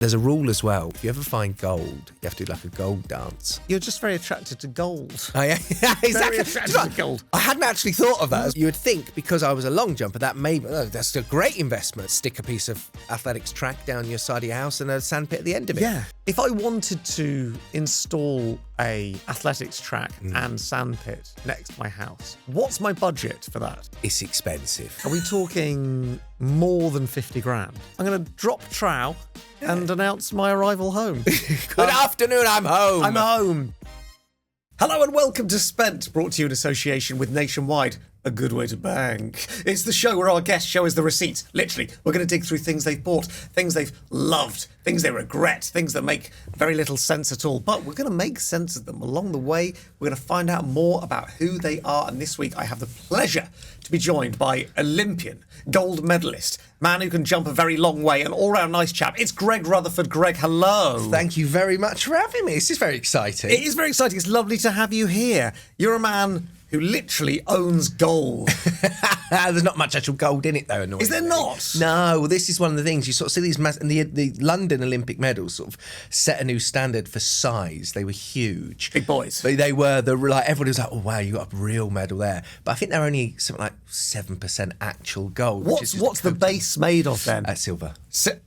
There's a rule as well. If you ever find gold, you have to do like a gold dance. You're just very attracted to gold. Oh, yeah. Exactly. Very attracted to gold. I hadn't actually thought of that. You would think because I was a long jumper, that maybe that's a great investment. Stick a piece of athletics track down your side of your house and a sandpit at the end of it. Yeah. If I wanted to install a athletics track and sandpit next to my house, what's my budget for that? It's expensive. Are we talking more than 50 grand? I'm going to drop trow and announce my arrival home. Good afternoon, I'm home. I'm home. Hello and welcome to Spent, brought to you in association with Nationwide, a good way to bank. It's the show where our guests show us the receipts. Literally, we're going to dig through things they've bought, things they've loved, things they regret, things that make very little sense at all. But we're going to make sense of them. Along the way, we're going to find out more about who they are. And this week, I have the pleasure to be joined by Olympian, gold medalist, man who can jump a very long way, an all-round nice chap. It's Greg Rutherford. Greg, hello. Thank you very much for having me. This is very exciting. It is very exciting. It's lovely to have you here. You're a man who literally owns gold. There's not much actual gold in it, though, annoyingly. Is there not? No, well, this is one of the things. You sort of see these and the London Olympic medals sort of set a new standard for size. They were huge. Big boys. They were. Like, everybody was like, oh, wow, you got a real medal there. But I think they're only something like 7% actual gold. What's the base made of then? Silver.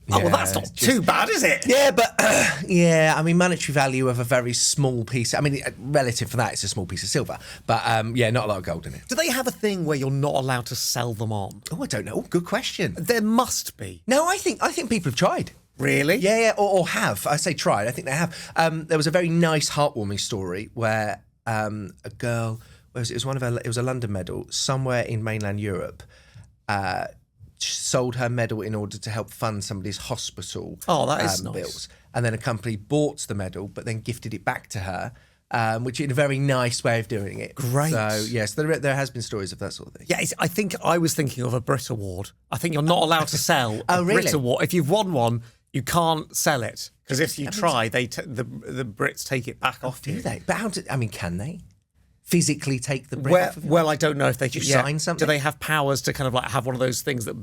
Well, that's not too bad, is it? Yeah, but I mean, monetary value of a very small piece. I mean, relative for that, it's a small piece of silver. But not a lot of gold in it. Do they have a thing where you're not allowed to sell them on? Oh, I don't know. Good question. There must be. No, I think people have tried. Really? Yeah, or have. I say tried. I think they have. There was a very nice, heartwarming story where a girl, it was a London medal somewhere in mainland Europe. Sold her medal in order to help fund somebody's hospital. Oh, that is nice. Bills. And then a company bought the medal, but then gifted it back to her, which in a very nice way of doing it. Great. So yes, there has been stories of that sort of thing. Yeah, I think I was thinking of a Brit Award. I think you're not allowed to sell a really? Brit Award. If you've won one, you can't sell it because if you try, the Brits take it back off you. Do they? But can they physically take the Brit off of you? Well, I don't know if they can sign something. Do they have powers to kind of like have one of those things that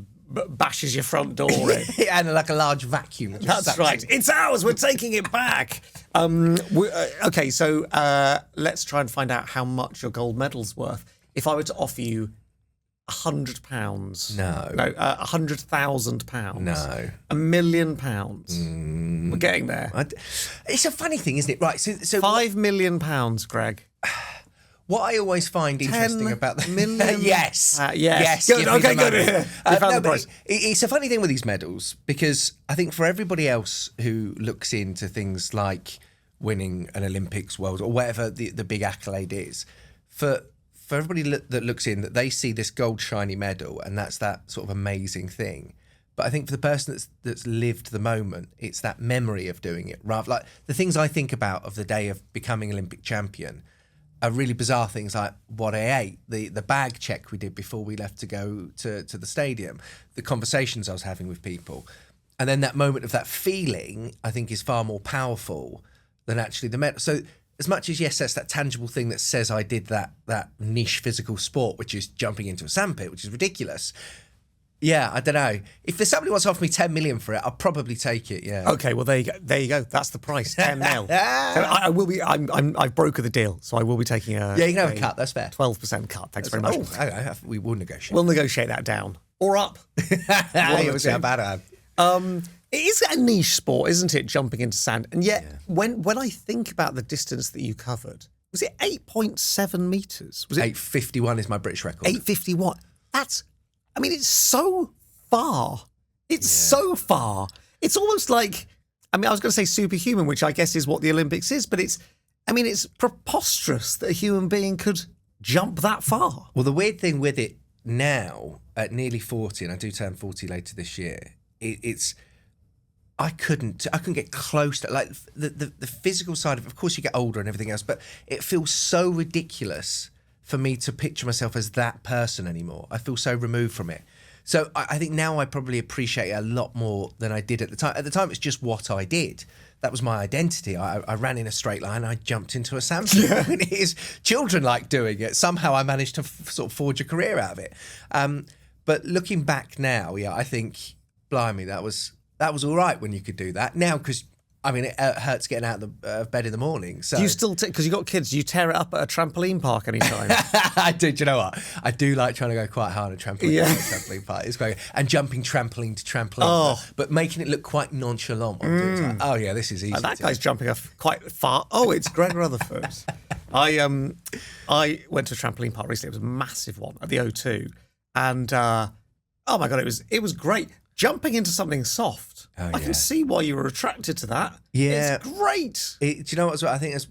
bashes your front door in? And like a large vacuum. That's right. It's ours. We're taking it back. Okay, so let's try and find out how much your gold medal's worth. If I were to offer you £100, no, £100,000, no, £1 million, we're getting there. It's a funny thing, isn't it? Right. So £5 million, Greg. What I always find interesting about the million. yes. Good. Okay, good. It's a funny thing with these medals because I think for everybody else who looks into things like winning an Olympics, World, or whatever the big accolade is, for everybody that looks in, that they see this gold shiny medal and that's that sort of amazing thing. But I think for the person that's lived the moment, it's that memory of doing it. Rather, like the things I think about of the day of becoming Olympic champion are really bizarre things like what I ate, the bag check we did before we left to go to the stadium, the conversations I was having with people. And then that moment of that feeling, I think, is far more powerful than actually the medal. So as much as, yes, that's that tangible thing that says I did that niche physical sport, which is jumping into a sandpit, which is ridiculous. Yeah, I don't know. If there's somebody who wants to offer me 10 million for it, I'll probably take it. Yeah. Okay, well there you go. That's the price. 10 mil. So I will be. I've brokered the deal, so I will be taking a. Yeah, you can have a cut. That's fair. 12% cut. Thanks very much. We will negotiate. We'll negotiate that down or up. We'll see how bad I am. It is a niche sport, isn't it? Jumping into sand, and yet when I think about the distance that you covered, was it 8.7 meters? Was it 8:51 is my British record. 8:51. That's. I mean, it's so far. It's so far. It's almost like, I was going to say superhuman, which I guess is what the Olympics is, but it's preposterous that a human being could jump that far. Well, the weird thing with it now, at nearly 40, and I do turn 40 later this year, I couldn't get close to, like, the physical side of course you get older and everything else, but it feels so ridiculous for me to picture myself as that person anymore. I feel so removed from it. So I think now I probably appreciate it a lot more than I did at the time. At the time, it's just what I did. That was my identity. I ran in a straight line. I jumped into a sandpit. Yeah. I mean, it is children like doing it. Somehow I managed to sort of forge a career out of it. But looking back now, I think, blimey, that was that was all right when you could do that. Now, because I mean, it hurts getting out of bed in the morning. So Do you still, because you've got kids, do you tear it up at a trampoline park anytime? I do. Do you know what? I do like trying to go quite hard on a trampoline park. It's great. And jumping trampoline to trampoline. But making it look quite nonchalant. Like, oh, yeah, this is easy. That guy's jumping off quite far. Oh, it's Greg Rutherford. I went to a trampoline park recently. It was a massive one at the O2. And, oh, my God, it was great. Jumping into something soft. I can see why you were attracted to that. Yeah. It's great. Do you know what? I think as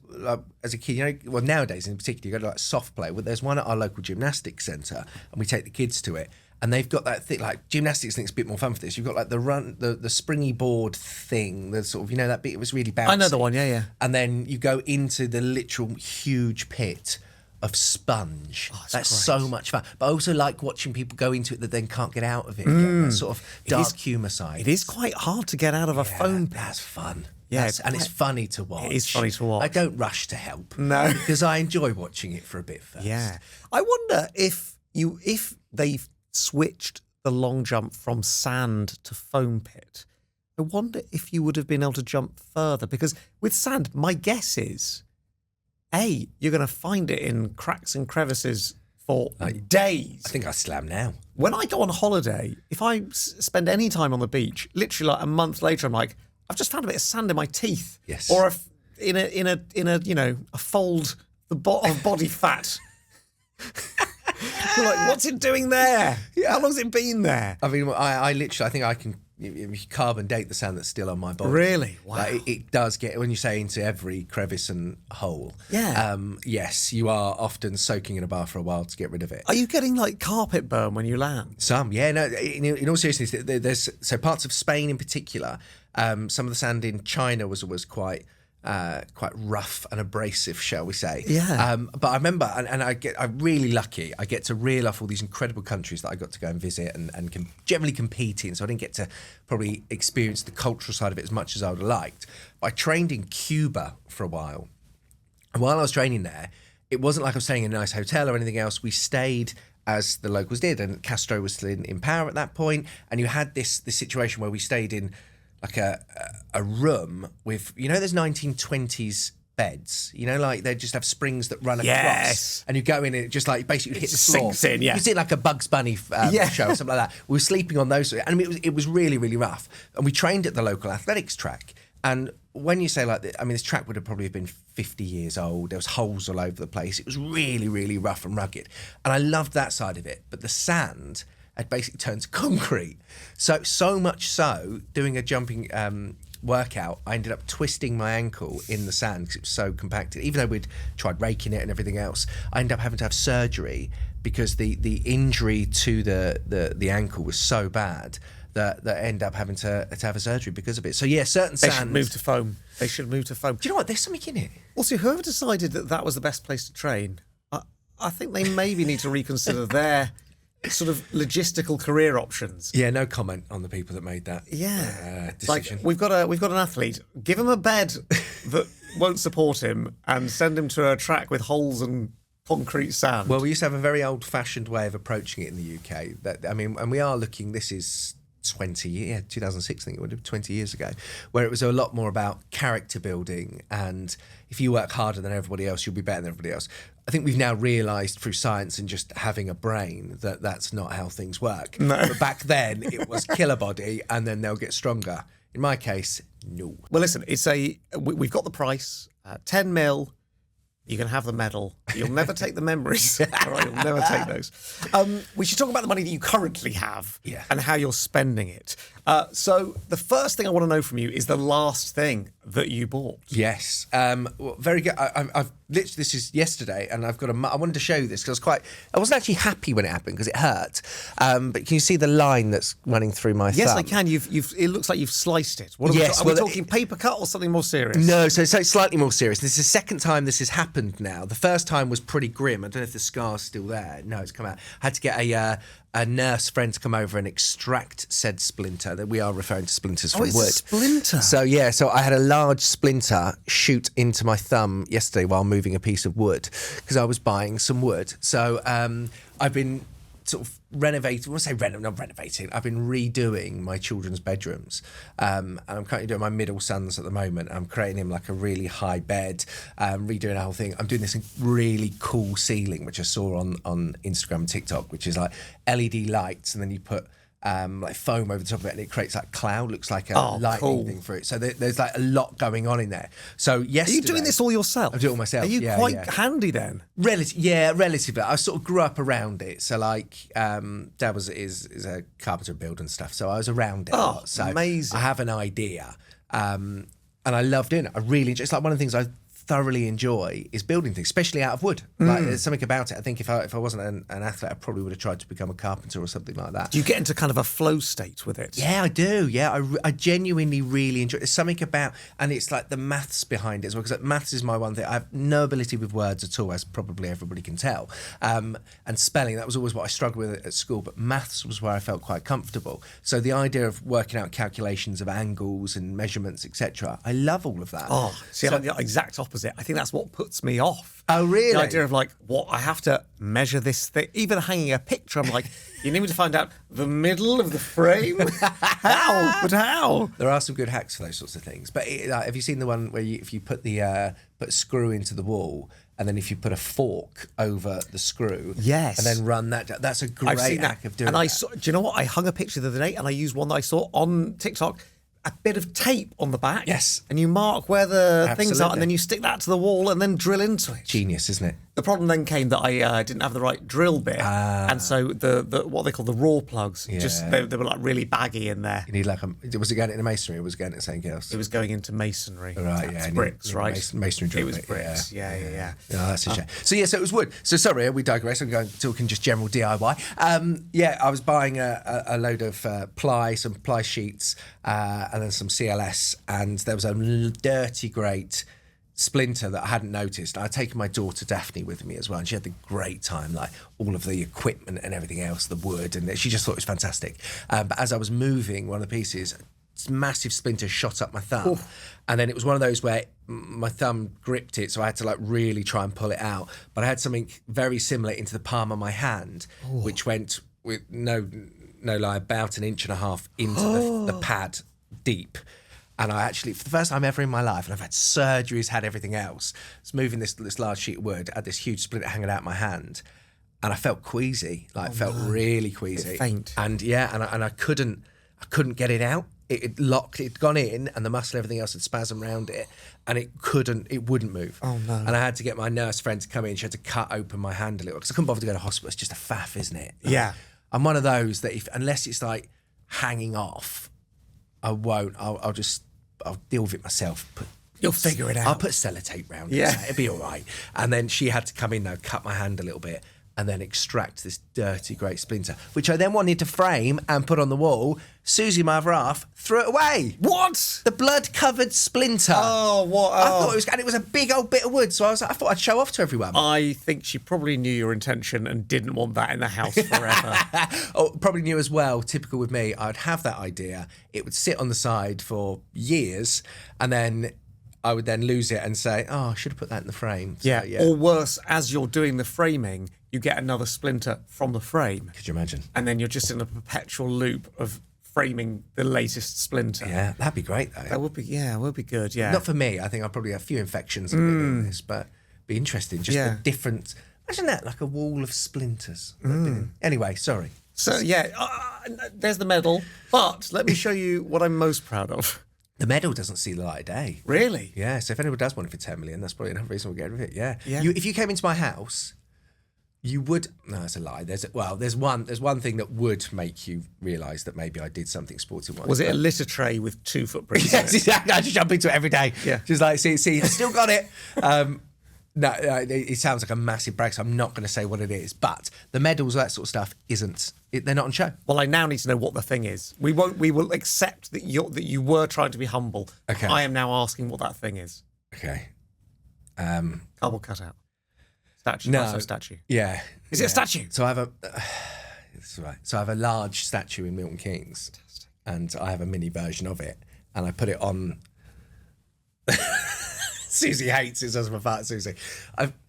a kid, you know, well, nowadays in particular, you go to like soft play. Well, there's one at our local gymnastics centre, and we take the kids to it. And they've got that thing, like gymnastics think's a bit more fun for this. You've got like the springy board thing, the sort of, you know, that bit, it was really bouncy. I know the one, yeah. And then you go into the literal huge pit of sponge. That's great. So much fun. But I also like watching people go into it that then can't get out of it. That sort of dark humour side. It is quite hard to get out of a foam pit. That's fun. Yeah, it's funny to watch. It is funny to watch. I don't rush to help. No. Because I enjoy watching it for a bit first. Yeah. I wonder if they've switched the long jump from sand to foam pit, I wonder if you would have been able to jump further. Because with sand, my guess is, A, you're going to find it in cracks and crevices for days. I think I slam now. When I go on holiday, if I spend any time on the beach, literally like a month later, I'm like, I've just found a bit of sand in my teeth. Yes. Or in a you know, a fold of body fat. You're like, what's it doing there? How long's it been there? I mean, I literally, I think I can carbon date the sand that's still on my body. Really? Wow. Like, it does get, when you say into every crevice and hole. Yeah. Yes, you are often soaking in a bath for a while to get rid of it. Are you getting like carpet burn when you land? Some, yeah. No, in all seriousness, there's so parts of Spain in particular. Some of the sand in China was quite rough and abrasive, shall we say? Yeah. But I remember, and I'm really lucky. I get to reel off all these incredible countries that I got to go and visit and can generally compete in. So I didn't get to probably experience the cultural side of it as much as I would have liked. I trained in Cuba for a while, and while I was training there, it wasn't like I was staying in a nice hotel or anything else. We stayed as the locals did, and Castro was still in power at that point, and you had this situation where we stayed in like a room with, you know, there's 1920s beds, you know, like they just have springs that run across, and you go in and it just like basically hit the floor. Sinks in, yeah. You see like a Bugs Bunny show or something like that. We were sleeping on those, and I mean, it was really, really rough. And we trained at the local athletics track. And when you say like, I mean, this track would have probably been 50 years old. There was holes all over the place. It was really, really rough and rugged. And I loved that side of it. But the sand had basically turned to concrete. So much so, doing a jumping workout, I ended up twisting my ankle in the sand because it was so compacted. Even though we'd tried raking it and everything else, I ended up having to have surgery because the injury to the ankle was so bad that I ended up having to have a surgery because of it. So yeah, certain They sand. should move to foam. They should move to foam. Do you know what? There's something in it. Also, whoever decided that was the best place to train, I think they maybe need to reconsider their sort of logistical career options. Yeah, no comment on the people that made that decision. Like we've got an athlete. Give him a bed that won't support him and send him to a track with holes and concrete sand. Well, we used to have a very old-fashioned way of approaching it in the UK. And we are looking. This is 2006, I think it would have 20 years ago, where it was a lot more about character building, and if you work harder than everybody else, you'll be better than everybody else. I think we've now realised through science and just having a brain that that's not how things work. No. But back then, it was kill a body and then they'll get stronger. In my case, no. Well, listen, we've got the price, 10 mil. You can have the medal. You'll never take the memories. All right, you'll never take those. We should talk about the money that you currently have and how you're spending it. So the first thing I want to know from you is the last thing that you bought. Yes. Well, very good. I've literally, this is yesterday, and I've got I wanted to show you this because I wasn't actually happy when it happened because it hurt. But can you see the line that's running through my thumb? Yes, I can. It looks like you've sliced it. What are we talking paper cut or something more serious? No, so it's slightly more serious. This is the second time this has happened now. The first time was pretty grim. I don't know if the scar's still there. No, it's come out. I had to get a nurse friend to come over and extract said splinter. That we are referring to splinters from it's wood. A splinter. So I had a large splinter shoot into my thumb yesterday while moving a piece of wood because I was buying some wood. So I've been sort of renovating. I want to say not renovating. I've been redoing my children's bedrooms, and I'm currently doing my middle son's at the moment. I'm creating him like a really high bed, redoing the whole thing. I'm doing this really cool ceiling, which I saw on Instagram and TikTok, which is like LED lights, and then you put like foam over the top of it, and it creates like cloud. Looks like a lightning thing for it. So there's like a lot going on in there. So yesterday, Are you doing this all yourself? I do it all myself. Are you quite handy then? Relatively. I sort of grew up around it. So like, Dad is a carpenter, builder and stuff. So I was around it a lot. So amazing. I have an idea, and I love doing it. I really enjoy. It's like one of the things I thoroughly enjoy is building things, especially out of wood. Like there's something about it. I think if I wasn't an athlete, I probably would have tried to become a carpenter or something like that. Do you get into kind of a flow state with it? Yeah, I do. Yeah, I genuinely really enjoy it. There's something about, and it's like the maths behind it as well, because maths is my one thing. I have no ability with words at all, as probably everybody can tell. And spelling, that was always what I struggled with at school, but maths was where I felt quite comfortable. So the idea of working out calculations of angles and measurements, etc., I love all of that. Oh, see, I'm the exact opposite. I think that's what puts me off. Oh, really? The idea of like, what, I have to measure this thing. Even hanging a picture, I'm like, you need me to find out the middle of the frame? How? But how? There are some good hacks for those sorts of things. But have you seen the one where if you put put a screw into the wall, and then if you put a fork over the screw, yes, and then run that down, that's a great hack of doing and that. Do you know what? I hung a picture the other day, and I used one that I saw on TikTok. A bit of tape on the back. Yes. And you mark where the things are, Absolutely. and then you stick that to the wall and then drill into it. Genius, isn't it? The problem then came that I didn't have the right drill bit, and so the what they call the raw plugs, just they were like really baggy in there. You need like was it going into masonry or was it going into something else? It was going into masonry. Right, That's yeah. bricks, right? Masonry drill It was bit, bricks, yeah. No, that's a shame. So it was wood. So sorry, we digress. I'm talking just general DIY. I was buying a load of some ply sheets, and then some CLS, and there was a dirty grate splinter that I hadn't noticed. I'd taken my daughter Daphne with me as well, and she had the great time, like all of the equipment and everything else, the wood, and she just thought it was fantastic. But as I was moving one of the pieces, this massive splinter shot up my thumb. And then it was one of those where my thumb gripped it, so I had to like really try and pull it out. But I had something very similar into the palm of my hand, which went with no lie about 1.5 inches into the pad deep. And I actually, for the first time ever in my life, and I've had surgeries, had everything else, was moving this large sheet of wood, had this huge splinter hanging out my hand, and I felt queasy, felt really queasy, faint. And I couldn't get it out. It locked, it'd gone in, and the muscle, and everything else had spasmed around it, and it wouldn't move. Oh no! And I had to get my nurse friend to come in. She had to cut open my hand a little because I couldn't bother to go to hospital. It's just a faff, isn't it? Yeah. I'm one of those that unless it's like hanging off, I won't. I'll deal with it myself. You'll figure it out. I'll put sellotape round it. Yeah. So it'll be all right. And then she had to come in, though, cut my hand a little bit, and then extract this dirty great splinter, which I then wanted to frame and put on the wall. Susie, my other half, threw it away. What? The blood-covered splinter. Oh, what? I thought it was a big old bit of wood, so I thought I'd show off to everyone. I think she probably knew your intention and didn't want that in the house forever. Probably knew as well, typical with me, I'd have that idea, it would sit on the side for years, and then I would then lose it and say, I should have put that in the frame. So, yeah. Or worse, as you're doing the framing, you get another splinter from the frame. Could you imagine? And then you're just in a perpetual loop of framing the latest splinter. Yeah, that'd be great, though. That would be good, yeah. Not for me. I think I'll probably have a few infections and bit illness, but be interesting. Just the different... Imagine that, like a wall of splinters. Anyway, sorry. So, there's the medal. But let me show you what I'm most proud of. The medal doesn't see the light of day. Really? Yeah, so if anyone does want it for 10 million, that's probably enough reason we'll get rid of it, yeah. If you came into my house... You would no, it's a lie. There's one thing that would make you realise that maybe I did something sporty once. Was it a litter tray with 2 footprints? Yes, exactly. I just jump into it every day. Yeah, just like see, I still got it. No, it sounds like a massive brag, so I'm not going to say what it is. But the medals, that sort of stuff, they're not on show. Well, I now need to know what the thing is. We will accept that you were trying to be humble. Okay. I am now asking what that thing is. Okay. Cardboard cutout. Statue. No. Statue. Yeah. Is it a statue? So I have that's right. So I have a large statue in Milton Keynes. Fantastic. And I have a mini version of it, and I put it on. Susie hates it, as my fat Susie.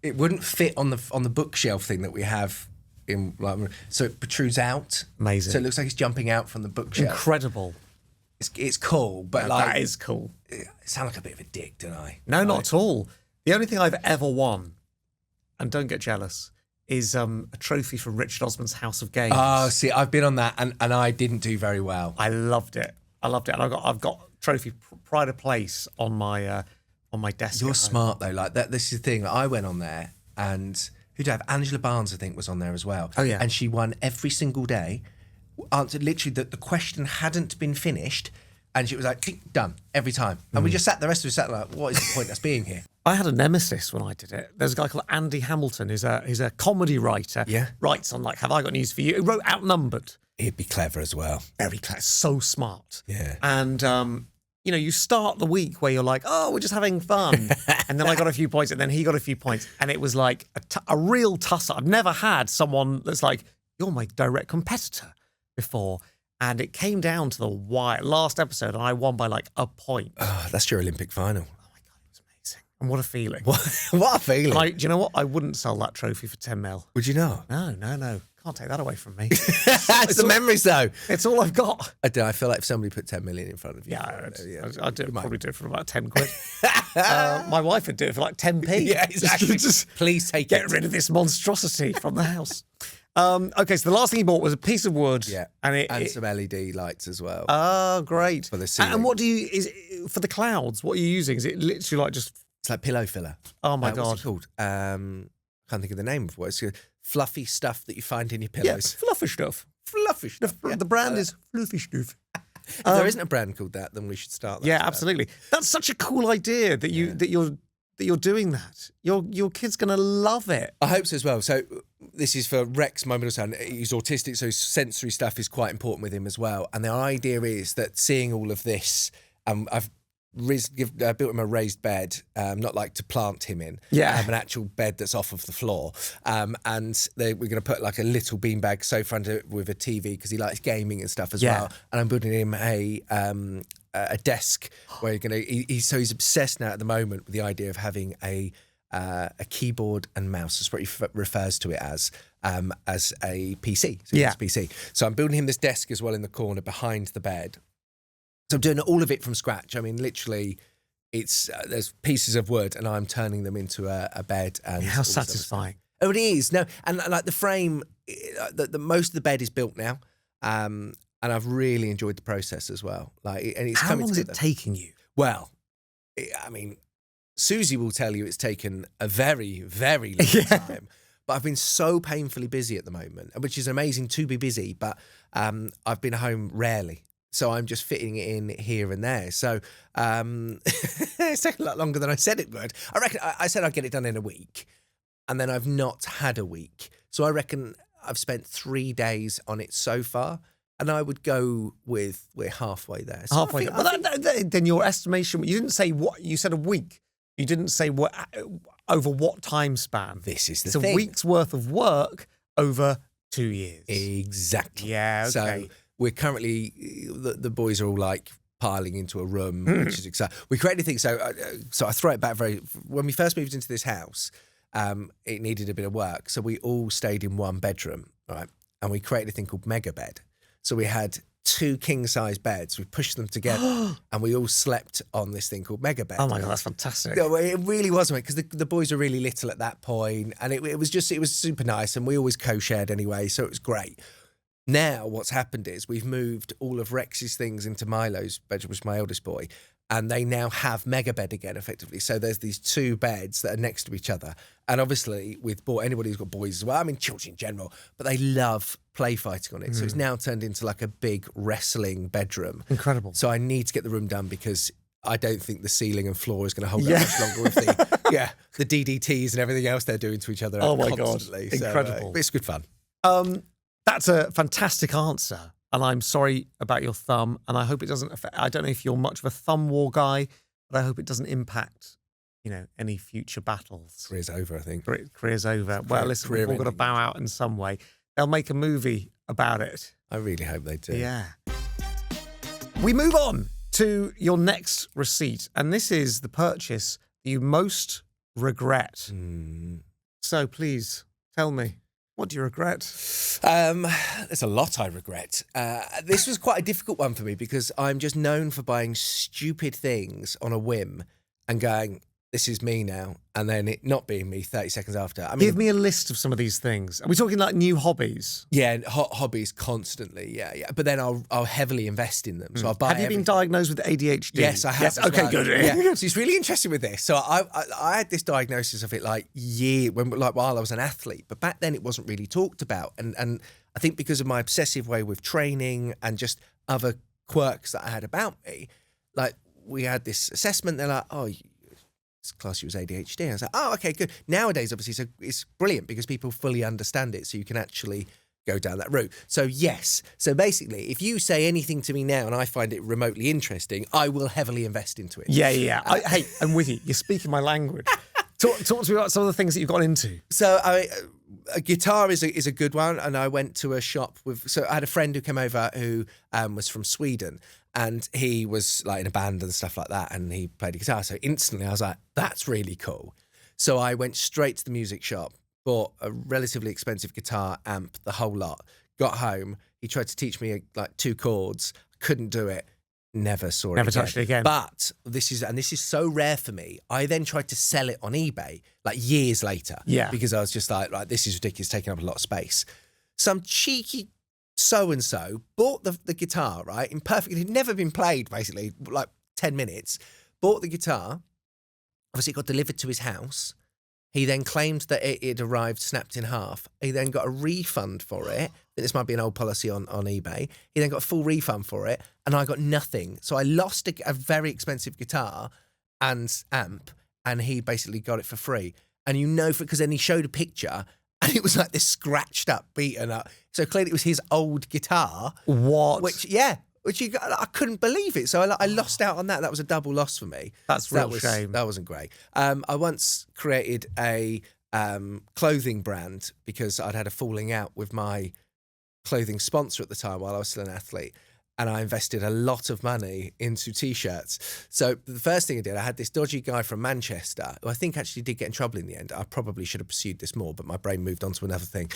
It wouldn't fit on the bookshelf thing that we have in so it protrudes out. Amazing. So it looks like it's jumping out from the bookshelf. Incredible. It's cool, but That is cool. I sound like a bit of a dick, don't I? No, not at all. The only thing I've ever won, and don't get jealous, is a trophy from Richard Osman's House of Games. Oh, see, I've been on that, and I didn't do very well. I loved it. And I've got trophy pride of place on my desk. You're smart though. Like that. This is the thing. I went on there, and who did I have? Angela Barnes, I think, was on there as well. Oh yeah. And she won every single day. Answered literally that the question hadn't been finished, and she was like, "Tick, done every time." And we just sat. The rest of us sat like, "What is the point of us being here?" I had a nemesis when I did it. There's a guy called Andy Hamilton. He's a comedy writer. Yeah. Writes on like, "Have I got news for you?" He wrote Outnumbered. He'd be clever as well. Very clever. So smart. Yeah. And you start the week where you're like, "Oh, we're just having fun," and then I got a few points, and then he got a few points, and it was like a real tussle. I've never had someone that's like, "You're my direct competitor," before. And it came down to the last episode, and I won by like a point. Oh, that's your Olympic final. Oh my God, it was amazing. And what a feeling. What a feeling. Do you know what? I wouldn't sell that trophy for 10 mil. Would you not? No. Can't take that away from me. It's the memories though. It's all I've got. I feel like if somebody put 10 million in front of you. I'd probably do it for about 10 quid. My wife would do it for like 10p. Yeah, exactly. Just please take get rid of this monstrosity from the house. Okay, so the last thing he bought was a piece of wood. Yeah, and some LED lights as well. Oh, great. For the ceiling. And for the clouds, what are you using? Is it literally like just... It's like pillow filler. Oh my God. What's it called? Can't think of the name of what it's fluffy stuff that you find in your pillows. Yeah, fluffy stuff. Fluffy stuff. The brand is fluffy stuff. If there isn't a brand called that, then we should start that. Yeah, absolutely. That's such a cool idea that you're doing that. Your kid's gonna love it. I hope so as well. So this is for Rex, my middle son. He's autistic, so his sensory stuff is quite important with him as well. And the idea is that seeing all of this, I've built him a raised bed, not like to plant him in. Yeah. An actual bed that's off of the floor. And we're going to put like a little beanbag sofa under it with a TV because he likes gaming and stuff as well. And I'm building him a desk where he's obsessed now at the moment with the idea of having a keyboard and mouse. That's what he refers to it as a PC. So it's a PC. So I'm building him this desk as well in the corner behind the bed. So I'm doing all of it from scratch. I mean, literally, there's pieces of wood, and I'm turning them into a bed. And how satisfying! Oh, it is. No, and like the frame, the most of the bed is built now, and I've really enjoyed the process as well. Like, and it's how coming long is together. it taking you? Well, I mean, Susie will tell you it's taken a very, very long time. But I've been so painfully busy at the moment, which is amazing to be busy. But I've been home rarely. So I'm just fitting it in here and there. So it's taken a lot longer than I said it would. I reckon I said I'd get it done in a week, and then I've not had a week. So I reckon I've spent 3 days on it so far, and I would go with we're halfway there. So halfway. Then your estimation. You didn't say what. You said a week. You didn't say what over what time span. This is it's a week's worth of work over 2 years. Exactly. Yeah. Okay. So we're currently, the boys are all like piling into a room, which is exciting. We created things. So I throw it back when we first moved into this house, it needed a bit of work. So we all stayed in one bedroom, right? And we created a thing called Mega Bed. So we had 2 king-size beds. We pushed them together and we all slept on this thing called Mega Bed. Oh my God, that's fantastic. No, it really was, mate, because the boys were really little at that point, and it was super nice, and we always co-shared anyway, so it was great. Now, what's happened is we've moved all of Rex's things into Milo's bedroom, which is my eldest boy, and they now have Mega Bed again, effectively. So there's these 2 beds that are next to each other. And obviously, with anybody who's got boys as well, I mean, children in general, but they love play fighting on it. So it's now turned into like a big wrestling bedroom. Incredible. So I need to get the room done because I don't think the ceiling and floor is going to hold up much longer with the DDTs and everything else they're doing to each other. Oh my constantly. God, incredible. So, it's good fun. That's a fantastic answer, and I'm sorry about your thumb, and I hope it doesn't affect. I don't know if you're much of a thumb war guy, but I hope it doesn't impact, any future battles. Career's over, I think. Career's over. Well, listen, we've all got to bow out in some way. They'll make a movie about it. I really hope they do. Yeah. We move on to your next receipt, and this is the purchase you most regret. So please tell me. What do you regret? There's a lot I regret. This was quite a difficult one for me because I'm just known for buying stupid things on a whim and going, this is me now, and then it not being me 30 seconds after. I mean, Give me a list of some of these things. Are we talking like new hobbies? Yeah, hobbies constantly, yeah. But then I'll heavily invest in them. So I'll buy Have you been diagnosed with ADHD? Yes, I have. As Okay, well. good. Yeah. So it's really interesting with this. So I had this diagnosis of it while I was an athlete, but back then it wasn't really talked about. And I think because of my obsessive way with training and just other quirks that I had about me, like we had this assessment. They're like, oh, it's class you as ADHD. I was like, oh, okay, good. Nowadays, obviously, it's brilliant because people fully understand it, so you can actually go down that route. So yes. So basically, if you say anything to me now and I find it remotely interesting, I will heavily invest into it. Yeah. Hey, I'm with you. You're speaking my language. Talk to me about some of the things that you've got into. So a guitar is a good one, and I went to a shop so I had a friend who came over who was from Sweden, and he was like in a band and stuff like that, and he played a guitar. So instantly I was like, that's really cool. So I went straight to the music shop, bought a relatively expensive guitar, amp, the whole lot, got home. He tried to teach me like 2 chords, couldn't do it. Never saw it Never again. touched it again. But this is so rare for me. I then tried to sell it on eBay like years later. Yeah. Because I was just like, right, this is ridiculous, taking up a lot of space. Some cheeky so-and-so bought the guitar, right, in perfect, it had never been played, basically, like 10 minutes, bought the guitar. Obviously, it got delivered to his house. He then claimed that it had arrived snapped in half. He then got a refund for it. This might be an old policy on eBay. He then got a full refund for it, and I got nothing. So I lost a very expensive guitar and amp, and he basically got it for free. And because then he showed a picture, and it was like this scratched up, beaten up. So clearly it was his old guitar. What? I couldn't believe it. So I lost out on that. That was a double loss for me. That's a real shame. That wasn't great. I once created a clothing brand because I'd had a falling out with my clothing sponsor at the time while I was still an athlete. And I invested a lot of money into T-shirts. So the first thing I did, I had this dodgy guy from Manchester, who I think actually did get in trouble in the end. I probably should have pursued this more, but my brain moved on to another thing.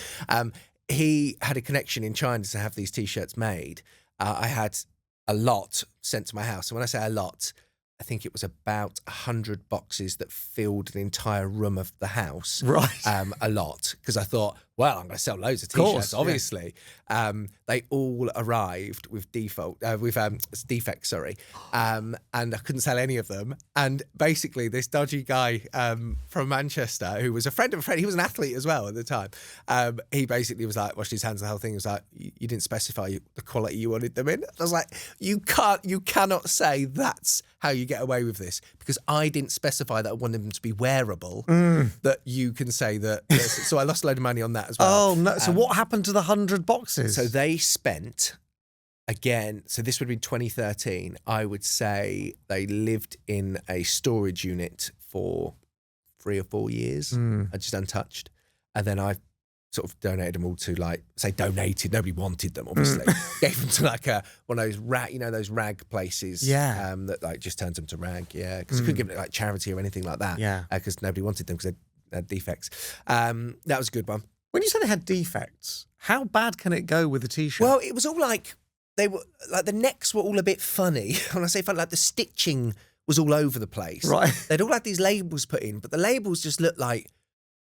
He had a connection in China to have these T-shirts made. I had a lot sent to my house. And when I say a lot, I think it was about 100 boxes that filled an entire room of the house. Right. A lot. Because I thought, well, I'm going to sell loads of T-shirts, obviously. Yeah. They all arrived with defects, and I couldn't sell any of them. And basically, this dodgy guy from Manchester, who was a friend of a friend, he was an athlete as well at the time. He basically was like, washed his hands, and the whole thing was like, you didn't specify the quality you wanted them in. I was like, you cannot say that's how you get away with this, because I didn't specify that I wanted them to be wearable, that you can say that. So I lost a load of money on that as well. Oh, no. So what happened to the 100 boxes? So they spent, again, so this would be 2013, I would say they lived in a storage unit for 3 or 4 years, just untouched. And then I sort of donated them all to, like, say donated, nobody wanted them, obviously. Gave them to like one of those those rag places. Yeah. That like just turns them to rag, yeah. Because you couldn't give it like charity or anything like that. Yeah. Because nobody wanted them because they had defects. That was a good one. When you say they had defects, how bad can it go with a T-shirt? Well, it was all like, they were like, the necks were all a bit funny. When I say funny, like the stitching was all over the place. Right. They'd all had these labels put in, but the labels just looked like,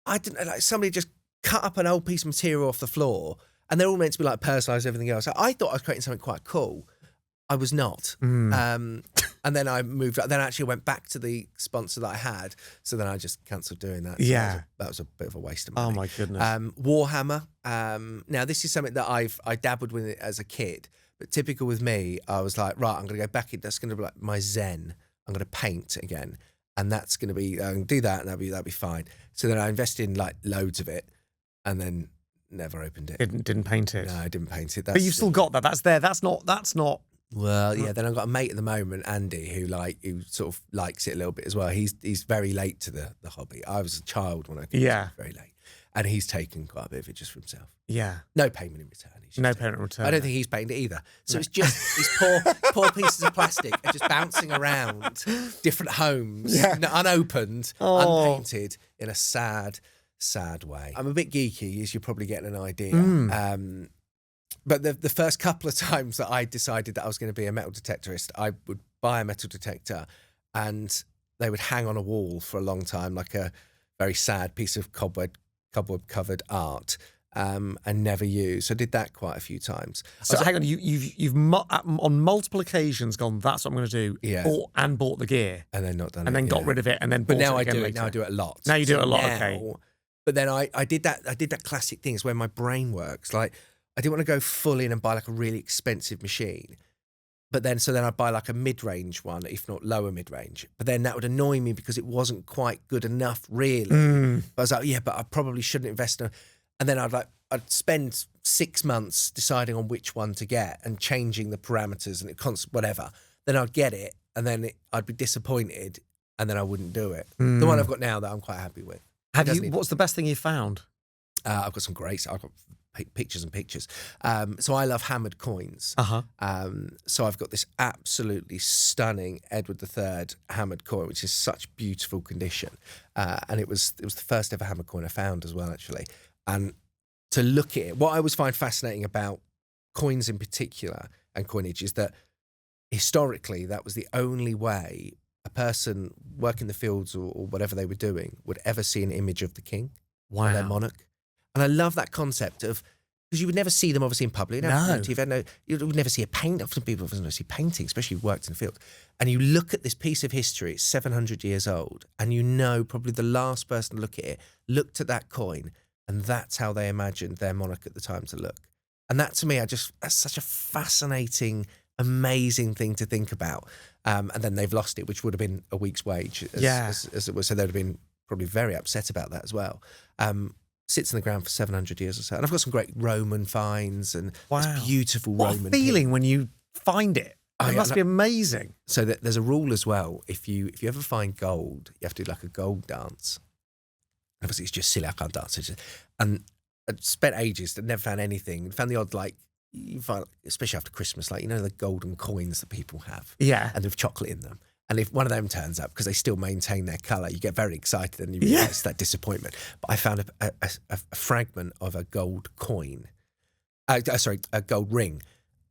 I don't know, like somebody just cut up an old piece of material off the floor, and they're all meant to be like personalised, everything else. So I thought I was creating something quite cool. I was not. And then I moved up. Then I actually went back to the sponsor that I had. So then I just cancelled doing that. So yeah. That was a bit of a waste of money. Oh, my goodness. Warhammer. Now, this is something that I dabbled with it as a kid. But typical with me, I was like, right, I'm going to go back in. That's going to be like my zen. I'm going to paint again. And that's going to be, I'm going to do that, and that'll be fine. So then I invested in like loads of it, and then never opened it. Didn't paint it. No, I didn't paint it. But you've still got that. That's there. That's not. Well, yeah. Then I've got a mate at the moment, Andy, who sort of likes it a little bit as well. He's very late to the hobby. I was a child when I got very late, and he's taken quite a bit of it just for himself. Yeah. No payment in return. No payment in return. I don't think he's painted it either. So it's just these poor pieces of plastic are just bouncing around different homes, unopened, unpainted, in a sad sad way. I'm a bit geeky, as you're probably getting an idea. But the first couple of times that I decided that I was going to be a metal detectorist, I would buy a metal detector and they would hang on a wall for a long time, like a very sad piece of cobweb covered art, and never use. So I did that quite a few times. So hang on, you've on multiple occasions gone, that's what I'm going to do, and bought the gear. And then not done it. And then got rid of it, and then but bought now it again I do later. it. Now I do it a lot. Now you do it a lot, okay. But then I did that classic thing is where my brain works. Like, I didn't want to go full in and buy like a really expensive machine. But then, so then I'd buy like a mid-range one, if not lower mid-range. But then that would annoy me because it wasn't quite good enough, really. But I was like, yeah, but I probably shouldn't invest in a... And then I'd spend 6 months deciding on which one to get and changing the parameters and whatever. Then I'd get it, and then I'd be disappointed, and then I wouldn't do it. The one I've got now that I'm quite happy with. What's the best thing you found? I've got some great... I've got pictures and pictures. So I love hammered coins. So I've got this absolutely stunning Edward III hammered coin, which is such beautiful condition. And it was the first ever hammered coin I found as well, actually. And to look at it, what I always find fascinating about coins in particular and coinage is that historically that was the only way a person working the fields or whatever they were doing would ever see an image of the king or their monarch. And I love that concept of, because you would never see them obviously in public. You would never see a paint. Often people don't see painting, especially if you worked in the field. And you look at this piece of history, it's 700 years old, and you know probably the last person to look at it looked at that coin, and that's how they imagined their monarch at the time to look. And that to me, that's such a fascinating, amazing thing to think about. And then they've lost it, which would have been a week's wage as it was. So they'd have been probably very upset about that as well. Sits in the ground for 700 years or so. And I've got some great Roman finds and this beautiful Roman... What a feeling when you find it. It must be amazing. So there's a rule as well. If you ever find gold, you have to do like a gold dance. Obviously, it's just silly. I can't dance. And I spent ages, never found anything. Found the odd, like, you find, especially after Christmas, like, you know, the golden coins that people have. Yeah. And with chocolate in them. And if one of them turns up, because they still maintain their colour, you get very excited and you realise that disappointment. But I found a fragment of a gold coin. A gold ring.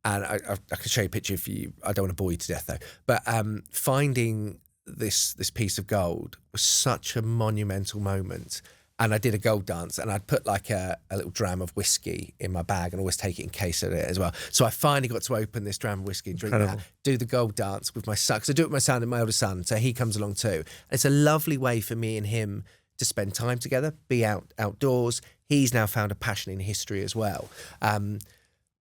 And I can show you a picture if you... I don't want to bore you to death, though. But finding this piece of gold was such a monumental moment. And I did a gold dance, and I'd put like a little dram of whiskey in my bag and always take it in case of it as well. So I finally got to open this dram of whiskey and drink that, do the gold dance with my son. Because I do it with my son and my older son, so he comes along too. And it's a lovely way for me and him to spend time together, be outdoors. He's now found a passion in history as well.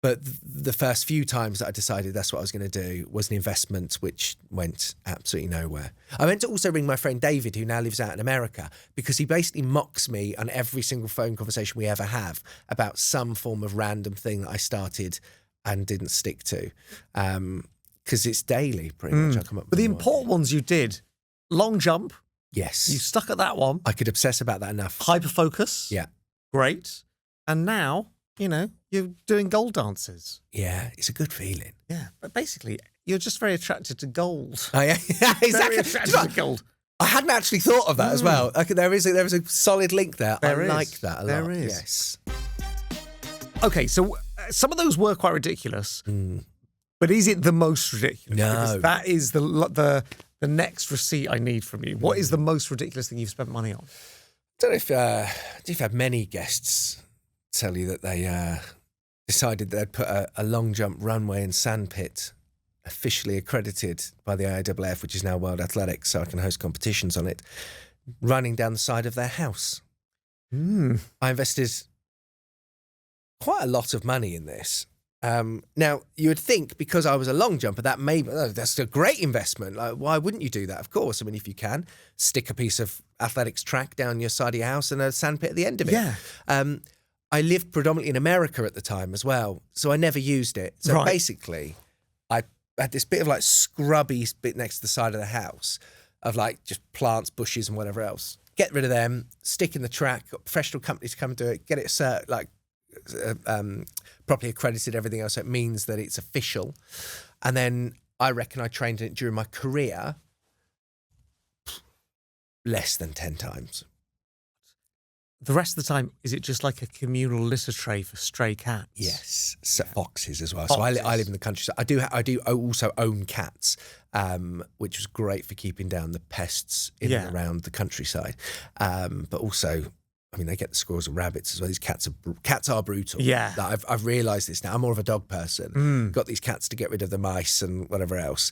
But the first few times that I decided that's what I was going to do was an investment which went absolutely nowhere. I went to also ring my friend David, who now lives out in America, because he basically mocks me on every single phone conversation we ever have about some form of random thing that I started and didn't stick to. Because it's daily, pretty much. I come up with but the important ones you did, long jump. Yes. You stuck at that one. I could obsess about that enough. Hyper focus. Yeah. Great. And now... you know, you're doing gold dances. Yeah, it's a good feeling. Yeah, but basically, you're just very attracted to gold. Oh, yeah, exactly. Very attracted to gold. I hadn't actually thought of that as well. Like, there is a solid link there. I like that a lot. There is. Yes. Okay, so some of those were quite ridiculous, but is it the most ridiculous? No. Because that is the next receipt I need from you. What is the most ridiculous thing you've spent money on? I don't know if you've had many guests tell you that they decided they'd put a long jump runway and sandpit officially accredited by the IAAF, which is now World Athletics, so I can host competitions on it, running down the side of their house. I invested quite a lot of money in this. Now, you would think because I was a long jumper, that's a great investment. Like, why wouldn't you do that? Of course. I mean, if you can, stick a piece of athletics track down your side of your house and a sandpit at the end of it. Yeah. I lived predominantly in America at the time as well, so I never used it. So basically, I had this bit of like scrubby bit next to the side of the house of like just plants, bushes and whatever else. Get rid of them, stick in the track, got professional companies come and do it, get it properly accredited, everything else. So it means that it's official. And then I reckon I trained in it during my career less than 10 times. the rest of the time, is it just like a communal litter tray for stray cats? Yes, so foxes as well. Foxes. So I live in the countryside. I do also own cats, which was great for keeping down the pests in and around the countryside. But also, I mean, they get the squirrels and rabbits as well. These cats are brutal. Yeah. Like, I've realised this now. I'm more of a dog person. Got these cats to get rid of the mice and whatever else.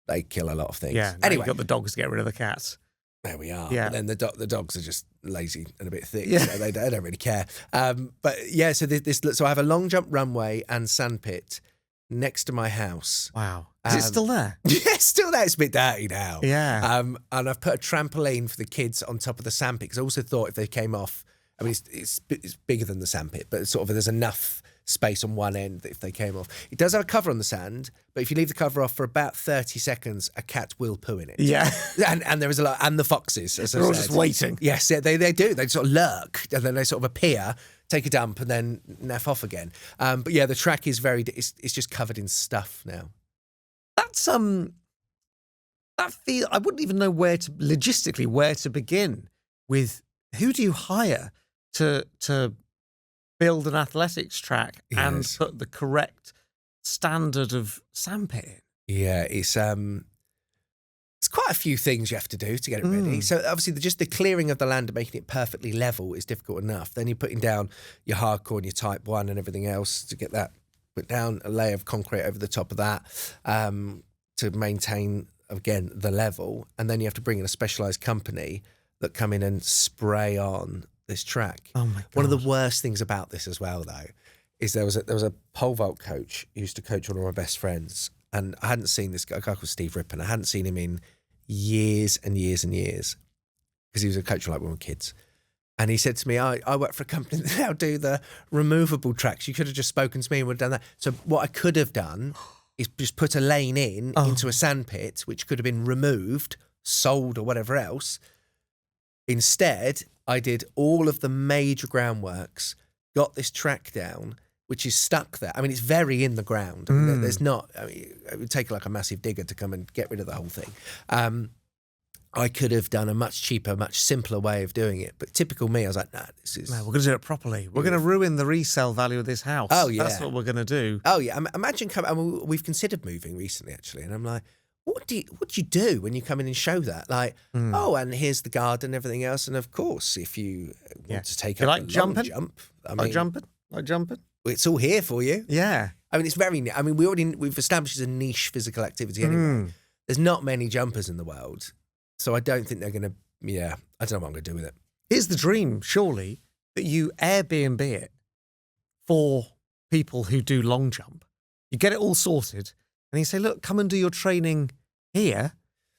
They kill a lot of things. Yeah. Anyway, you got the dogs to get rid of the cats. there we are. Yeah. But then the dogs are just lazy and a bit thick, Yeah. so they don't really care. But yeah, so so I have a long jump runway and sandpit next to my house. Wow. Is it still there? Yeah, it's still there. It's a bit dirty now. Yeah. And I've put a trampoline for the kids on top of the sandpit because I also thought if they came off, I mean, it's bigger than the sandpit, but sort of there's enough space on one end that if they came off. It does have a cover on the sand, but if you leave the cover off for about 30 seconds, a cat will poo in it. Yeah. And there is a lot, and the foxes, as They're I all said. just waiting. Yes, yeah, they do. They sort of lurk, and then they sort of appear, take a dump, and then naff off again. But yeah, the track is it's just covered in stuff now. That's I wouldn't even know logistically where to begin with. Who do you hire to build an athletics track and put the correct standard of sandpit in? Yeah, it's quite a few things you have to do to get it ready. So obviously just the clearing of the land and making it perfectly level is difficult enough. Then you're putting down your hardcore and your type 1 and everything else to get that, put down a layer of concrete over the top of that to maintain, again, the level. And then you have to bring in a specialised company that come in and spray on this track. Oh my God. One of the worst things about this as well, though, is there was a pole vault coach who used to coach one of my best friends, and I hadn't seen this guy, a guy called Steve Rippon. I hadn't seen him in years and years and years because he was a coach like when we were kids. And he said to me, I work for a company that now do the removable tracks. You could have just spoken to me and would have done that. So what I could have done is just put a lane into a sandpit, which could have been removed, sold or whatever else. Instead, I did all of the major groundworks, got this track down, which is stuck there. I mean, it's very in the ground. I mean, there's not, I mean, it would take like a massive digger to come and get rid of the whole thing. I could have done a much cheaper, much simpler way of doing it. But typical me, I was like, this is... No, we're going to do it properly. We're going to ruin the resale value of this house. Oh, yeah. That's what we're going to do. Oh, yeah. Imagine we've considered moving recently, actually. And I'm like, what do you do when you come in and show that? Like, and here's the garden and everything else. And of course, if you want to take you up like a jumping? long jump, Like jumping? It's all here for you. Yeah. I mean, it's very. I mean, we've established it's a niche physical activity anyway. There's not many jumpers in the world, so I don't think they're going to. Yeah, I don't know what I'm going to do with it. Here's the dream, surely, that you Airbnb it for people who do long jump. You get it all sorted, and you say, "Look, come and do your training here.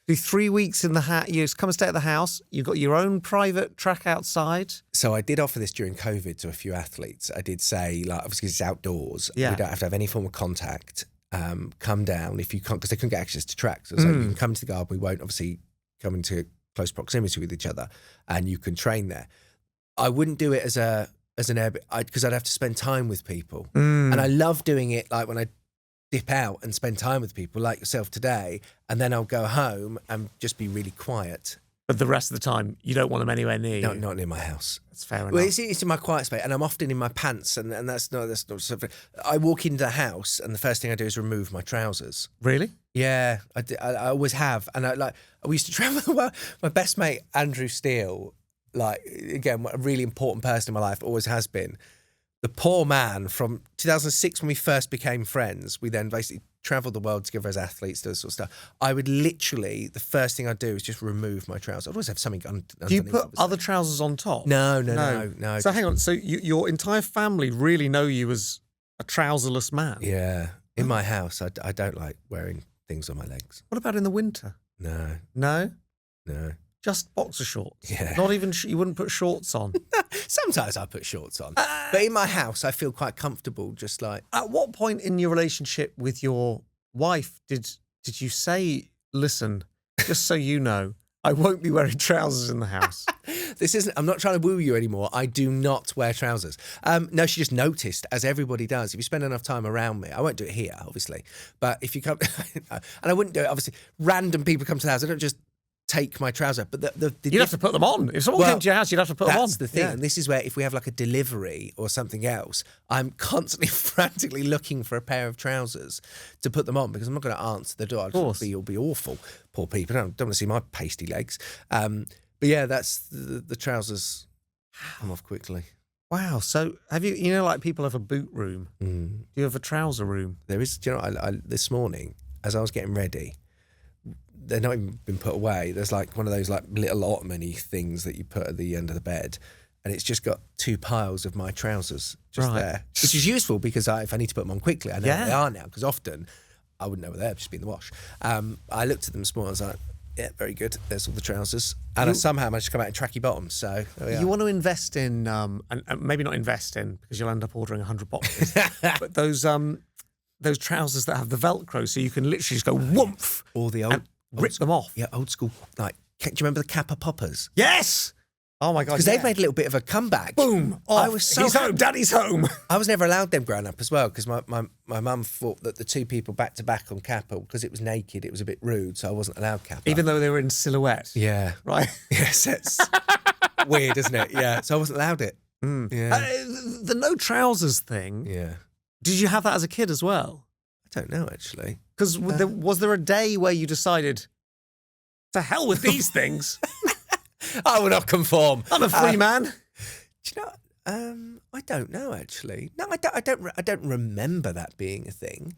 Do 3 weeks in the house. You just come and stay at the house. You've got your own private track outside." So I did offer this during COVID to a few athletes. I did say, like, obviously it's outdoors. Yeah. We don't have to have any form of contact. Come down if you can't, because they couldn't get access to tracks. So you can come to the garden. We won't obviously come into close proximity with each other, and you can train there. I wouldn't do it as an Airbnb because I'd have to spend time with people, and I love doing it like when I dip out and spend time with people like yourself today, and then I'll go home and just be really quiet. But the rest of the time, you don't want them anywhere near you. No, not near my house. That's fair enough. Well, it's in my quiet space, and I'm often in my pants, and that's not something. I walk into the house, and the first thing I do is remove my trousers. Really? Yeah, I always have, and we used to travel the world. My best mate Andrew Steele, like again, a really important person in my life, always has been. The poor man from 2006 when we first became friends, we then basically travelled the world together as athletes, do this sort of stuff. I would literally, the first thing I'd do is just remove my trousers. I'd always have something underneath. Do you put obviously. other trousers on top? No. So hang on. So your entire family really know you as a trouserless man? Yeah. In my house, I don't like wearing things on my legs. What about in the winter? No. No? No. Just boxer shorts? Yeah. Not even, you wouldn't put shorts on? Sometimes I put shorts on. But in my house, I feel quite comfortable, just like... At what point in your relationship with your wife did you say, listen, just so you know, I won't be wearing trousers in the house? I'm not trying to woo you anymore. I do not wear trousers. No, she just noticed, as everybody does. If you spend enough time around me, I won't do it here, obviously. But if you come... and I wouldn't do it, obviously. Random people come to the house. I don't just take my trousers. But the You'd have to put them on. If someone came to your house, you'd have to put them on. That's the thing. Yeah. And this is where if we have like a delivery or something else, I'm constantly frantically looking for a pair of trousers to put them on because I'm not going to answer the door. It'll be awful. Poor people. Don't want to see my pasty legs. But yeah, that's the trousers come off quickly. Wow. So have you, like people have a boot room. Do you have a trouser room? There is, do you know, I this morning, as I was getting ready, they're not even been put away. There's like one of those like little ottoman-y things that you put at the end of the bed, and it's just got 2 piles of my trousers just there, which is useful because if I need to put them on quickly, I know where they are now, because often I wouldn't know where they've just been in the wash. I looked at them this morning, I was like, yeah, very good. There's all the trousers. And I somehow managed to come out in tracky bottoms. So you want to invest in, and maybe not invest in because you'll end up ordering 100 boxes, but those trousers that have the Velcro, so you can literally just go whoomph, all the old rip them off. Yeah, old school. Like, do you remember the Kappa Poppers? Yes. Oh my God! Because they've made a little bit of a comeback. Boom! I was so He's home. Daddy's home. I was never allowed them growing up as well because my mum thought that the 2 people back to back on Kappa, because it was naked, it was a bit rude, so I wasn't allowed Kappa. Even though they were in silhouette. Yeah. Right. Yes, it's weird, isn't it? Yeah. So I wasn't allowed it. Yeah. The no trousers thing. Yeah. Did you have that as a kid as well? I don't know actually. Because was there a day where you decided, to hell with these things? I will not conform. I'm a free man. Do you know? I don't know actually. No, I don't remember that being a thing.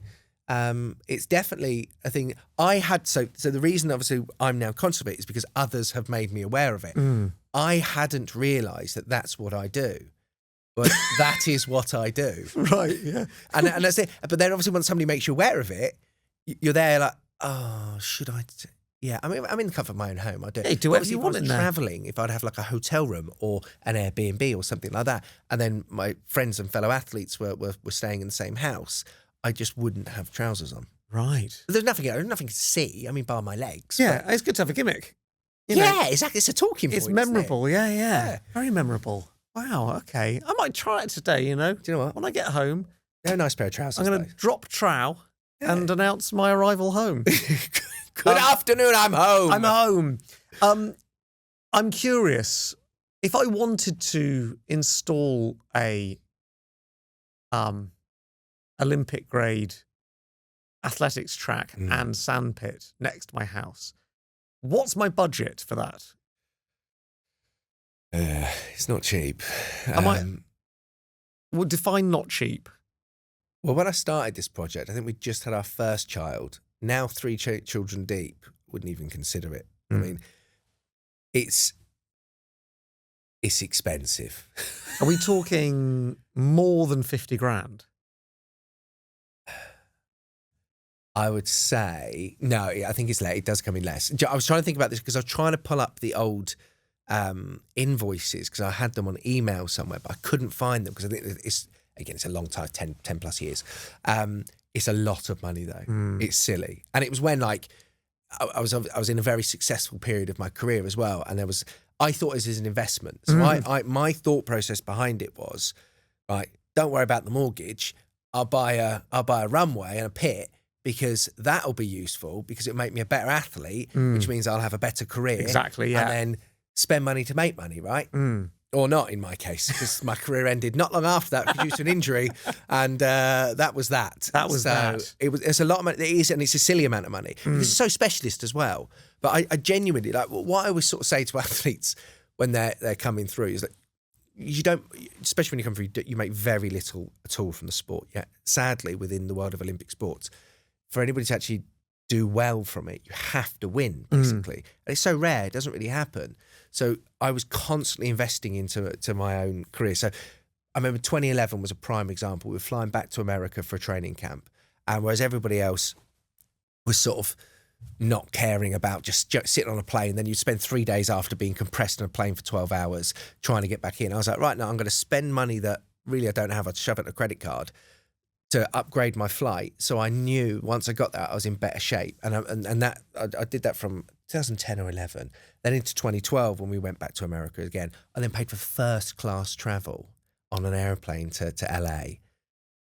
It's definitely a thing. I had so the reason obviously I'm now conscious of it is because others have made me aware of it. I hadn't realised that that's what I do. But that is what I do. Right, yeah. And that's it. But then obviously when somebody makes you aware of it, you're there like, oh, should I? Yeah, I mean, I'm in the comfort of my own home. I do. Yeah, do whatever you want in there. Traveling, if I'd have like a hotel room or an Airbnb or something like that, and then my friends and fellow athletes were staying in the same house, I just wouldn't have trousers on. Right. But there's nothing to see. I mean, bar my legs. Yeah, it's good to have a gimmick. Yeah, exactly. It's a talking point. It's memorable. Yeah. Very memorable. Wow. Okay, I might try it today. You know. Do you know what? When I get home, they're a nice pair of trousers. I'm going to drop trow and announce my arrival home. Good afternoon, I'm home. I'm home. I'm curious, if I wanted to install a Olympic grade athletics track and sandpit next to my house, what's my budget for that? It's not cheap. Well, define not cheap. Well, when I started this project, I think we just had our first child. Now 3 children deep, wouldn't even consider it. I mean, it's expensive. Are we talking more than 50 grand? I would say, no, I think it's less. It does come in less. I was trying to think about this because I was trying to pull up the old invoices because I had them on email somewhere, but I couldn't find them because I think it's a long time, 10 plus years. It's a lot of money though. It's silly. And it was when like I was in a very successful period of my career as well. And I thought it was an investment. So my thought process behind it was, right, don't worry about the mortgage. I'll buy a runway and a pit because that'll be useful because it'll make me a better athlete, which means I'll have a better career. Exactly, yeah. And then spend money to make money, right? Or not in my case, because my career ended not long after that due to an injury, and that was that. It's a lot of money. It is, and it's a silly amount of money. It's so specialist as well. But I genuinely like what I always sort of say to athletes when they're coming through is that you don't, especially when you come through, you make very little at all from the sport. Yeah, sadly, within the world of Olympic sports, for anybody to actually do well from it, you have to win basically, and it's so rare; it doesn't really happen. So I was constantly investing into my own career. So I remember 2011 was a prime example. We were flying back to America for a training camp. And whereas everybody else was sort of not caring about just sitting on a plane, then you'd spend 3 days after being compressed on a plane for 12 hours trying to get back in. I was like, right now I'm going to spend money that really I don't have. I'd shove it in a credit card to upgrade my flight. So I knew once I got that, I was in better shape. And that I did that from 2010 or 11. Then into 2012 when we went back to America again, I then paid for first class travel on an airplane to LA.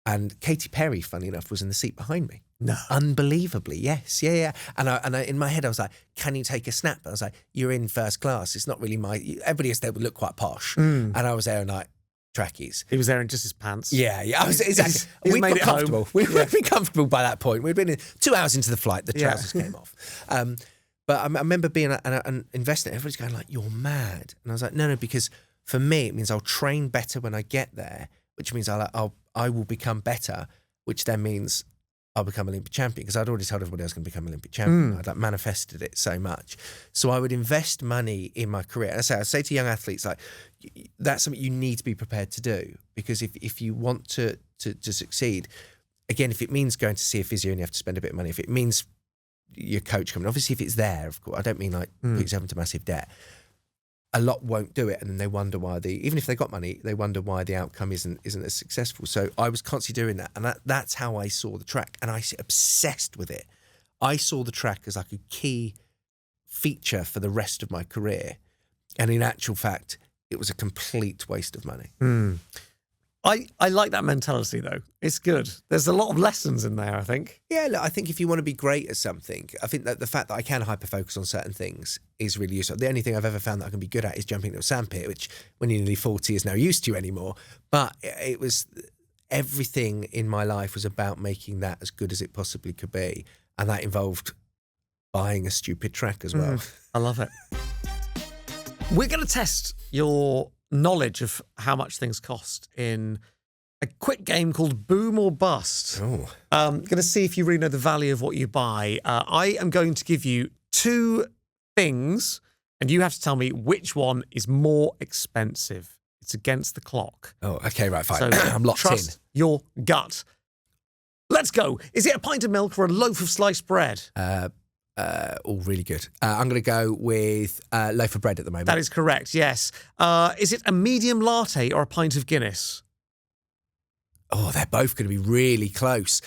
And Katy Perry, funny enough, was in the seat behind me. No. Unbelievably, yes. Yeah. And I, in my head, I was like, can you take a snap? I was like, you're in first class. It's not really everybody else there would look quite posh. And I was there in like trackies. He was there in just his pants. Yeah. I was, exactly. He's We'd made been it comfortable. home. We'd been comfortable by that point. We'd been in 2 hours into the flight. The trousers came off. But I remember being an investor. Everybody's going like, you're mad. And I was like, no, because for me, it means I'll train better when I get there, which means I will become better, which then means I'll become Olympic champion, because I'd already told everybody I was going to become Olympic champion. I'd like manifested it so much. So I would invest money in my career. And I say to young athletes, like, that's something you need to be prepared to do, because if you want to succeed, again, if it means going to see a physio and you have to spend a bit of money, if it means your coach coming, obviously if it's there, of course, I don't mean like put yourself into massive debt. A lot won't do it, and then they wonder why even if they got money, they wonder why the outcome isn't as successful. So I was constantly doing that, and that's how I saw the track, and I obsessed with it. I saw the track as like a key feature for the rest of my career, and in actual fact, it was a complete waste of money. I like that mentality, though. It's good. There's a lot of lessons in there, I think. Yeah, look, I think if you want to be great at something, I think that the fact that I can hyper-focus on certain things is really useful. The only thing I've ever found that I can be good at is jumping into a sandpit, which when you're nearly 40 is no use to you anymore. But it was, everything in my life was about making that as good as it possibly could be. And that involved buying a stupid track as well. I love it. We're going to test your knowledge of how much things cost in a quick game called Boom or Bust. Going to see if you really know the value of what you buy. I am going to give you 2 things, and you have to tell me which one is more expensive. It's against the clock. Oh, okay, right, fine. So I'm locked trust your gut. Let's go. Is it a pint of milk or a loaf of sliced bread? All really good. I'm going to go with loaf of bread at the moment. That is correct, yes. Is it a medium latte or a pint of Guinness? Oh, they're both going to be really close.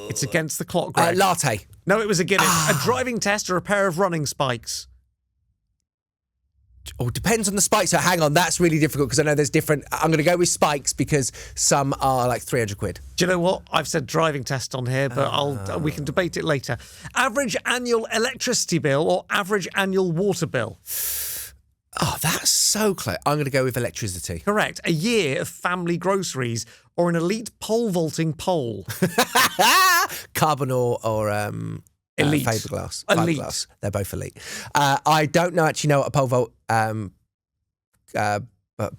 It's against the clock, Greg. Latte. No, it was a Guinness. A driving test or a pair of running spikes? Oh, depends on the spikes. So hang on, that's really difficult because I know there's different. I'm going to go with spikes because some are like 300 quid. Do you know what? I've said driving test on here, but we can debate it later. Average annual electricity bill or average annual water bill? Oh, that's so close. I'm going to go with electricity. Correct. A year of family groceries or an elite pole vaulting pole? Carbon or elite. Fiberglass. Elite. Fiberglass. They're both elite. I don't actually know what a pole vault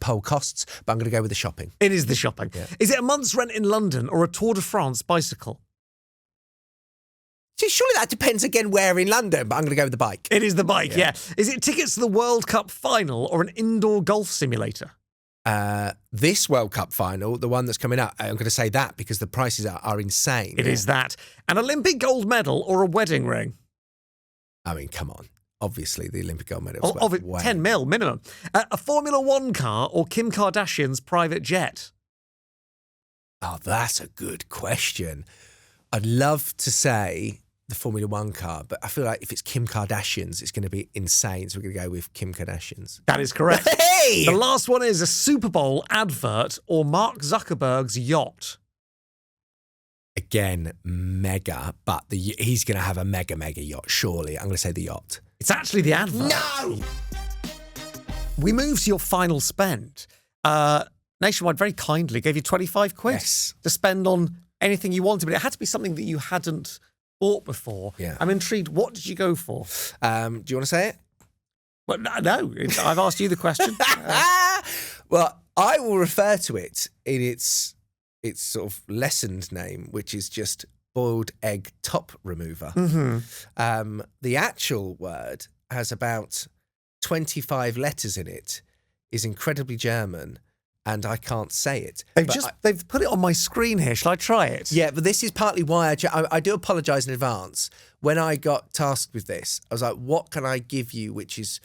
pole costs, but I'm going to go with the shopping. It is the shopping. Yeah. Is it a month's rent in London or a Tour de France bicycle? See, surely that depends again where in London, but I'm going to go with the bike. It is the bike, yeah. Is it tickets to the World Cup final or an indoor golf simulator? This World Cup final, the one that's coming up, I'm going to say that because the prices are insane. It is that. An Olympic gold medal or a wedding ring? I mean, come on. Obviously, the Olympic gold medal. Of it, 10 mil minimum. A Formula One car or Kim Kardashian's private jet? Oh, that's a good question. I'd love to say the Formula One car, but I feel like if it's Kim Kardashian's, it's going to be insane. So we're going to go with Kim Kardashian's. That is correct. Hey! The last one is a Super Bowl advert or Mark Zuckerberg's yacht. Again, mega, but he's going to have a mega yacht, surely. I'm going to say the yacht. It's actually the advert. No! We move to your final spend. Nationwide very kindly gave you 25 quid to spend on anything you wanted, but it had to be something that you hadn't bought before. Yeah. I'm intrigued. What did you go for? Do you want to say it? Well, no. I've asked you the question. Well, I will refer to it in its sort of lessened name, which is just boiled egg top remover. Mm-hmm. The actual word has about 25 letters in it, is incredibly German, and I can't say it. They've put it on my screen here. Shall I try it? Yeah, but this is partly why I do apologise in advance. When I got tasked with this, I was like, what can I give you which is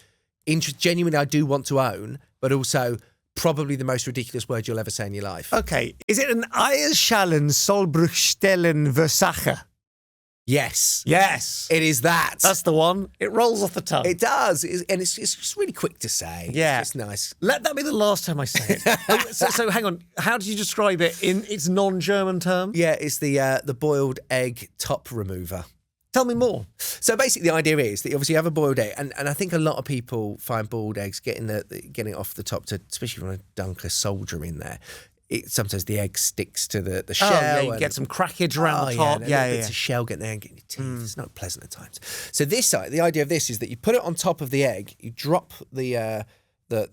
genuinely I do want to own, but also probably the most ridiculous word you'll ever say in your life. Okay. Is it an Eierschalen Sollbruchstellen Versace? Yes. Yes. It is that. That's the one. It rolls off the tongue. It does. And it's just really quick to say. Yeah. It's nice. Let that be the last time I say it. so hang on. How did you describe it in its non-German term? Yeah, it's the boiled egg top remover. Tell me more. So basically, the idea is that you obviously have a boiled egg, and I think a lot of people find boiled eggs getting it off the top, especially if you want to dunk a soldier in there. Sometimes the egg sticks to the shell. Oh, yeah, you get some crackage around the top. Yeah. It's a shell getting there and getting your teeth. It's not pleasant at times. So the idea of this is that you put it on top of the egg, you drop the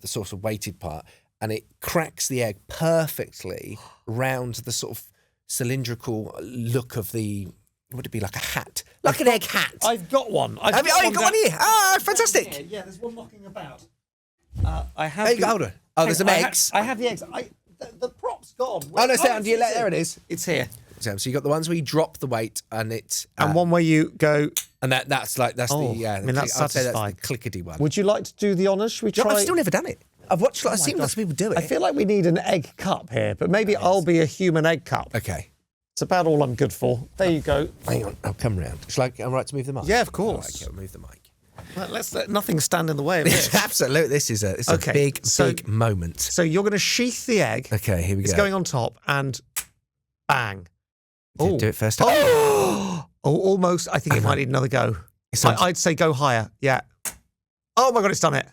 sort of weighted part, and it cracks the egg perfectly round the sort of cylindrical look of the. Would it be like a hat? Like an egg hat. I've got one. You've got one here. Ah, fantastic. Yeah, there's one knocking about. I have. Hey, hold on. Oh, there's some eggs. I have the eggs. The prop's gone. Oh, no, stand. There it is. It's here. So you got the ones where you drop the weight and it. And one where you go. And that's the. that's I'd say satisfying. that's the clickety one. Would you like to do the honours? Should we try? I've still never done it. I've watched. I've seen lots of people do it. I feel like we need an egg cup here, but maybe I'll be a human egg cup. Okay. It's about all I'm good for. There you go. Hang on, I'll come round. Shall I? I'm right to move the mic. Yeah, of course. All right, okay, move the mic. Well, let's let nothing stand in the way of this. Absolutely, this is a big moment. So you're going to sheath the egg. Okay, here we go. It's going on top, and bang. Do it first. Oh, almost. I think it might need another go. I'd say go higher. Yeah. Oh my God, it's done it.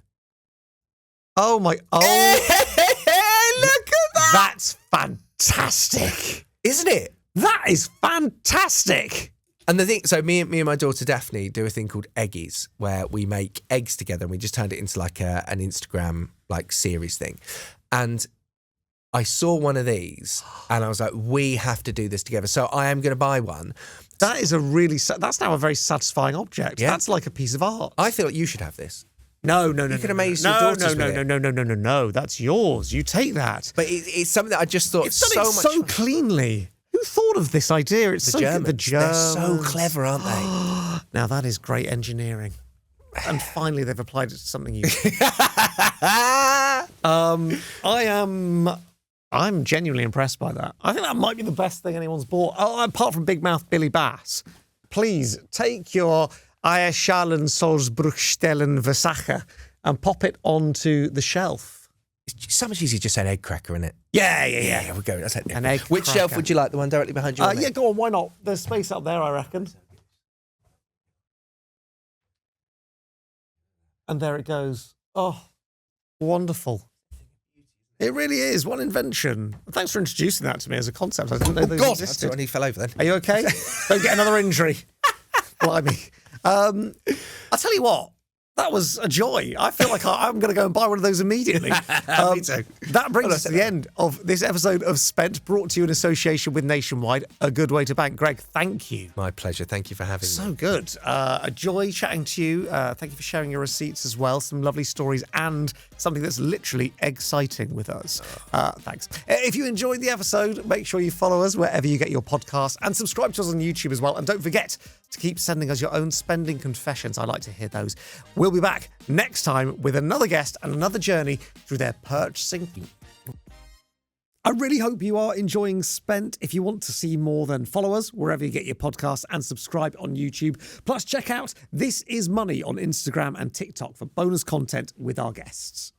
Oh my. Oh, look at that. That's fantastic, isn't it? That is fantastic. And the thing, so me and my daughter Daphne do a thing called Eggies, where we make eggs together, and we just turned it into like an Instagram like series thing. And I saw one of these, and I was like, we have to do this together. So I am going to buy one. That is that's now a very satisfying object. Yeah. That's like a piece of art. I feel like you should have this. No. You can amaze your daughters with it. No. That's yours. You take that. But it's something that I just thought It's done so it much so fun. cleanly. Who thought of this idea? It's The Germans. The Germans. They're so clever, aren't they? Now that is great engineering. And finally they've applied it to something useful. I'm genuinely impressed by that. I think that might be the best thing anyone's bought. Oh, apart from Big Mouth Billy Bass. Please take your Eierschalen Salzbruchstellen Versace and pop it onto the shelf. It's so much easier just say an egg cracker, isn't it? Yeah. We'll go. That's it. An egg Which cracker. shelf would you like? The one directly behind you? Yeah, go on. Why not? There's space up there, I reckon. And there it goes. Oh, wonderful. It really is. One invention. Thanks for introducing that to me as a concept. I didn't know those existed. I nearly fell over then. Are you okay? Don't get another injury. Blimey. I'll tell you what. That was a joy. I feel like I'm going to go and buy one of those immediately. Me too. That brings us to the end of this episode of Spent, brought to you in association with Nationwide, a good way to bank. Greg, thank you. My pleasure. Thank you for having me. So good. A joy chatting to you. Thank you for sharing your receipts as well. Some lovely stories and something that's literally exciting with us. Thanks. If you enjoyed the episode, make sure you follow us wherever you get your podcasts and subscribe to us on YouTube as well. And don't forget to keep sending us your own spending confessions. I like to hear those. We'll be back next time with another guest and another journey through their purchasing. I really hope you are enjoying Spent. If you want to see more, then follow us wherever you get your podcasts and subscribe on YouTube. Plus, check out This Is Money on Instagram and TikTok for bonus content with our guests.